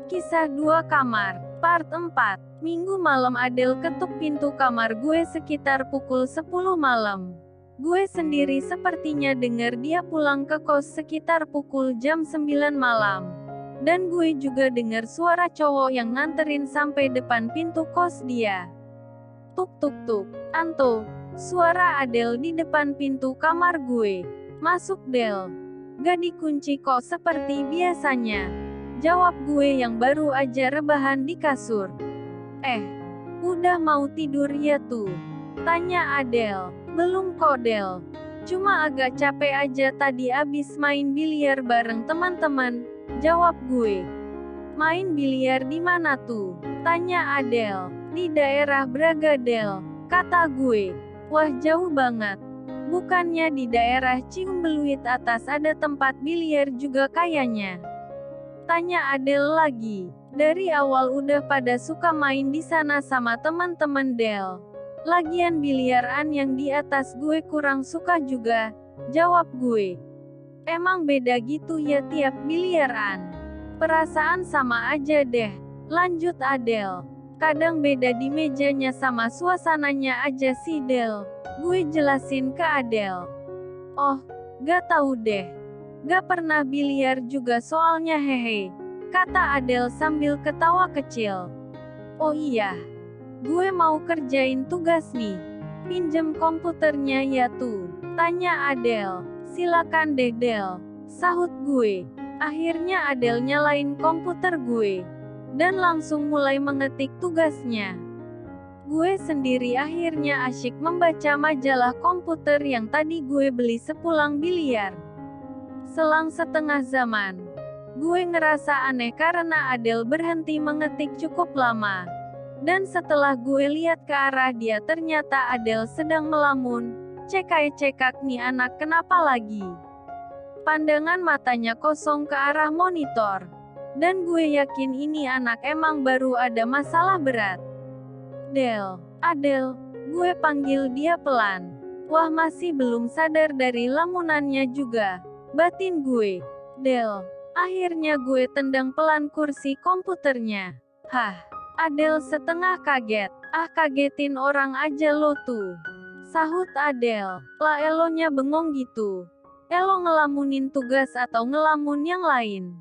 Kisah Dua Kamar, Part 4. Minggu malam Adele ketuk pintu kamar gue sekitar pukul 10 malam. Gue sendiri sepertinya dengar dia pulang ke kos sekitar pukul jam 9 malam. Dan gue juga dengar suara cowok yang nganterin sampai depan pintu kos dia. Tuk tuk tuk, Anto. Suara Adele di depan pintu kamar gue. Masuk Del. Gak dikunci kok seperti biasanya. Jawab gue yang baru aja rebahan di kasur. Udah mau tidur ya tuh? Tanya Adele. Belum kok Del. Cuma agak capek aja tadi abis main biliar bareng teman-teman. Jawab gue. Main biliar di mana tuh? Tanya Adele. Di daerah Braga Del. Kata gue. Wah jauh banget. Bukannya di daerah Ciumbeluit atas ada tempat biliar juga kayaknya? Tanya Adele lagi. Dari awal udah pada suka main di sana sama teman-teman Del. Lagian biliaran yang di atas gue kurang suka juga. Jawab gue. Emang beda gitu ya tiap biliaran? Perasaan sama aja deh. Lanjut Adele. Kadang beda di mejanya sama suasananya aja sih Del. Gue jelasin ke Adele. Oh, gak tahu deh. Gak pernah biliar juga soalnya hehe. Kata Adele sambil ketawa kecil. Oh iya. Gue mau kerjain tugas nih. Pinjem komputernya ya tuh. Tanya Adele. Silakan deh Del. Sahut gue. Akhirnya Adele nyalain komputer gue. Dan langsung mulai mengetik tugasnya. Gue sendiri akhirnya asyik membaca majalah komputer yang tadi gue beli sepulang biliar. Selang setengah zaman, gue ngerasa aneh karena Adele berhenti mengetik cukup lama. Dan setelah gue lihat ke arah dia ternyata Adele sedang melamun. Cekak nih anak kenapa lagi? Pandangan matanya kosong ke arah monitor. Dan gue yakin ini anak emang baru ada masalah berat. Del, Adele, gue panggil dia pelan. Wah masih belum sadar dari lamunannya juga. Batin gue. Del, akhirnya gue tendang pelan kursi komputernya. Hah, Adele setengah kaget. Kagetin orang aja lo tuh. Sahut Adele. Lah elonya bengong gitu. Elo ngelamunin tugas atau ngelamun yang lain?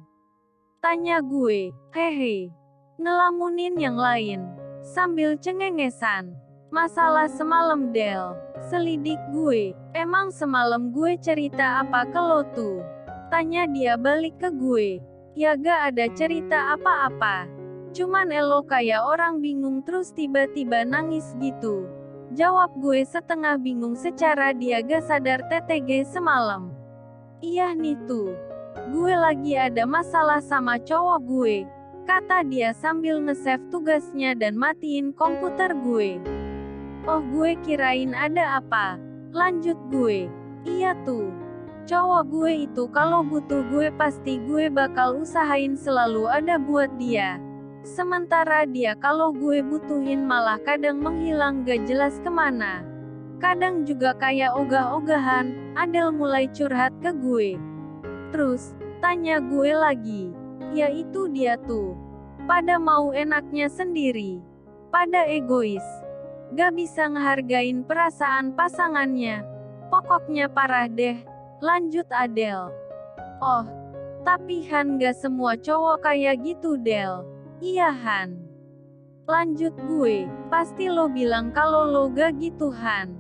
Tanya gue. Hehe. Ngelamunin yang lain. Sambil cengengesan. Masalah semalam Del. Selidik gue. Emang semalam gue cerita apa ke lo tuh? Tanya dia balik ke gue. Ya gak ada cerita apa-apa. Cuman elo kayak orang bingung terus tiba-tiba nangis gitu. Jawab gue setengah bingung secara dia gak sadar TTG semalam. Iya nih tuh. Gue lagi ada masalah sama cowok gue. Kata dia sambil nge-save tugasnya dan matiin komputer gue. Oh gue kirain ada apa. Lanjut gue. Iya tuh. Cowok gue itu kalau butuh gue pasti gue bakal usahain selalu ada buat dia. Sementara dia kalau gue butuhin malah kadang menghilang gak jelas kemana. Kadang juga kayak ogah-ogahan. Adele mulai curhat ke gue. Terus, tanya gue lagi. Ya itu dia tuh. Pada mau enaknya sendiri. Pada egois. Gak bisa ngehargain perasaan pasangannya. Pokoknya parah deh. Lanjut Adele. Oh. Tapi Han gak semua cowok kayak gitu Del. Iya Han. Lanjut gue. Pasti lo bilang kalau lo gak gitu Han.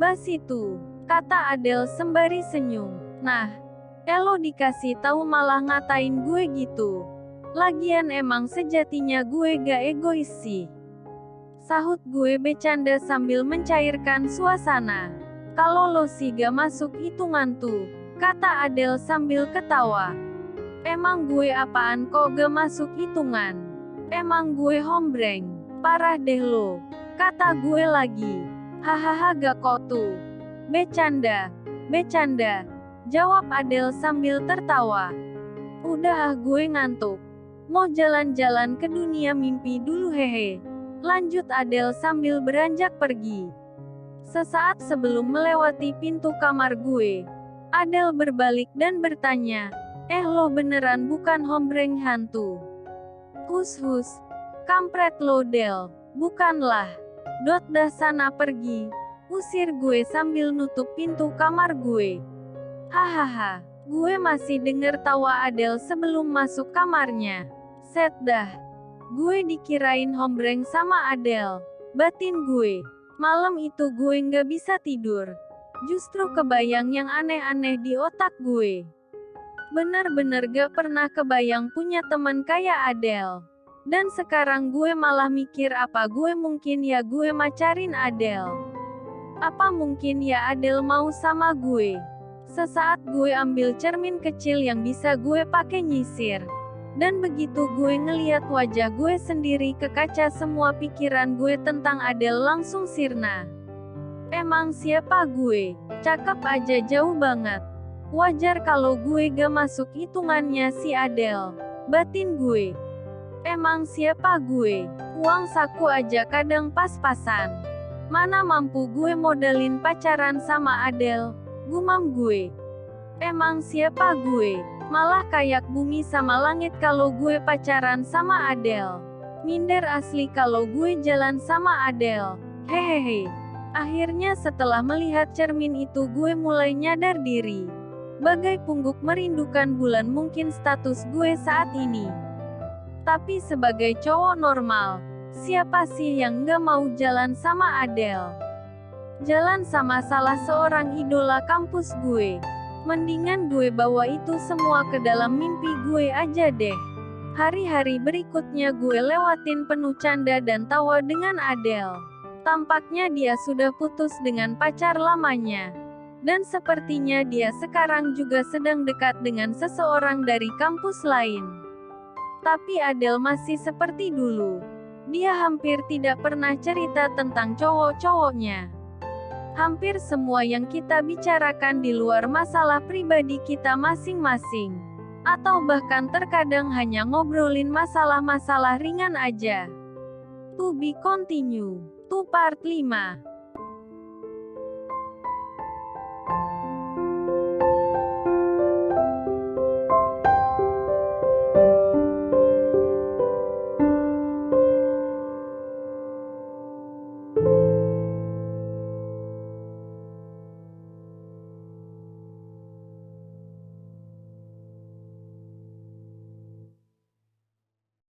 Bas itu. Kata Adele sembari senyum. Nah. Elo dikasih tahu malah ngatain gue gitu. Lagian emang sejatinya gue gak egois sih. Sahut gue bercanda sambil mencairkan suasana. Kalau lo sih gak masuk hitungan tuh. Kata Adele sambil ketawa. Emang gue apaan kok gak masuk hitungan? Emang gue hombreng. Parah deh lo. Kata gue lagi. Hahaha gak kok tuh. Bercanda. Jawab Adele sambil tertawa. Udah gue ngantuk. Mau jalan-jalan ke dunia mimpi dulu hehe. Lanjut Adele sambil beranjak pergi. Sesaat sebelum melewati pintu kamar gue, Adele berbalik dan bertanya, lo beneran bukan hombreng hantu? Hus, kampret lo Del. Bukanlah. Dah sana pergi. Usir gue sambil nutup pintu kamar gue. Hahaha. Gue masih denger tawa Adele sebelum masuk kamarnya. Set dah. Gue dikirain hombreng sama Adele. Batin gue. Malam itu gue nggak bisa tidur. Justru kebayang yang aneh-aneh di otak gue. Bener-bener gak pernah kebayang punya teman kayak Adele. Dan sekarang gue malah mikir apa gue mungkin ya gue macarin Adele. Apa mungkin ya Adele mau sama gue. Sesaat gue ambil cermin kecil yang bisa gue pakai nyisir. Dan begitu gue ngeliat wajah gue sendiri ke kaca semua pikiran gue tentang Adele langsung sirna. Emang siapa gue? Cakep aja jauh banget. Wajar kalau gue gak masuk hitungannya si Adele. Batin gue. Emang siapa gue? Uang saku aja kadang pas-pasan. Mana mampu gue modalin pacaran sama Adele. Gumam gue. Emang siapa gue? Malah kayak bumi sama langit kalau gue pacaran sama Adele. Minder asli kalau gue jalan sama Adele. Hehehe. Akhirnya setelah melihat cermin itu gue mulai nyadar diri. Bagai pungguk merindukan bulan mungkin status gue saat ini. Tapi sebagai cowok normal, siapa sih yang gak mau jalan sama Adele? Jalan sama salah seorang idola kampus gue. Mendingan gue bawa itu semua ke dalam mimpi gue aja deh. Hari-hari berikutnya gue lewatin penuh canda dan tawa dengan Adele. Tampaknya dia sudah putus dengan pacar lamanya. Dan sepertinya dia sekarang juga sedang dekat dengan seseorang dari kampus lain. Tapi Adele masih seperti dulu. Dia hampir tidak pernah cerita tentang cowok-cowoknya. Hampir semua yang kita bicarakan di luar masalah pribadi kita masing-masing. Atau bahkan terkadang hanya ngobrolin masalah-masalah ringan aja. To be continue. To part 5.